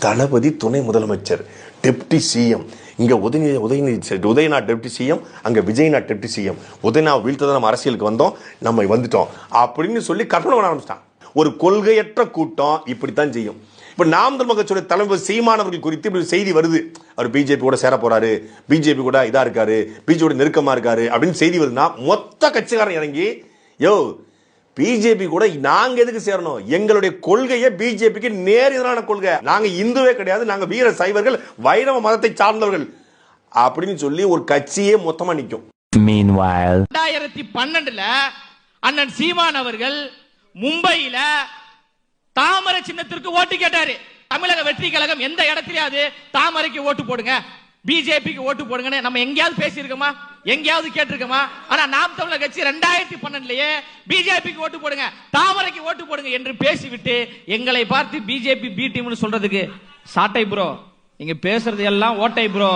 தளபதி துணை முதலமைச்சர், deputy CM. இங்க உதயநாத் டெப்டி சிஎம், அங்க விஜயநாத் டெப்டி சிஎம். உதயநாத் வீழ்த்ததான் நம்ம அரசியலுக்கு வந்தோம், நம்ம வந்துட்டோம் அப்படின்னு சொல்லி கற்பனை பண்ண ஆரம்பிச்சிட்டான். ஒரு கொள்கையற்ற கூட்டம் இப்படித்தான் செய்யும். இப்ப நாம் தமிழர் கட்சியோட தலைவர் சீமானவர்கள் குறித்து இப்படி செய்தி வருது, அவர் பிஜேபி கூட சேர போறாரு, பிஜேபி கூட இதா இருக்காரு, பிஜேபி நெருக்கமா இருக்காரு அப்படின்னு செய்தி வருதுன்னா மொத்த கட்சிக்காரன் இறங்கி, யோ பிஜேபி கூட நாங்க எதுக்கு சேரணும், எங்களுடைய கொள்கையை பிஜேபிக்கு நேர் எதிரான கொள்கை, நாங்க இந்துவே கிடையாது, நாங்க வீர சைவர்கள், வைணவ மதத்தை சார்ந்தவர்கள் அப்படின்னு சொல்லி ஒரு கட்சியே மொத்தமா நிக்கும். Meanwhile 2012 அண்ணன் சீமான் அவர்கள் மும்பையில தாமரை சின்னத்திற்கு ஓட்டு கேட்டாரு. தமிழக வெற்றி கழகம் எந்த இடத்திலாவது தாமரைக்கு ஓட்டு போடுங்க, பிஜேபிக்கு ஓட்டு போடுங்க நம்ம எங்கேயாவது பேசியிருக்கோமா, எங்கேயாவது கேட்டிருக்கோமா? ஆனா நாம் தமிழர் கட்சி 2012 பிஜேபிக்கு ஓட்டு போடுங்க, தாமரைக்கு ஓட்டு போடுங்க என்று பேசிவிட்டு எங்களை பார்த்து பிஜேபி பி டீம்னு சொல்றதுக்கு சாட்டை ப்ரோ, நீங்க பேசுறது எல்லாம் ஓட்டை ப்ரோ.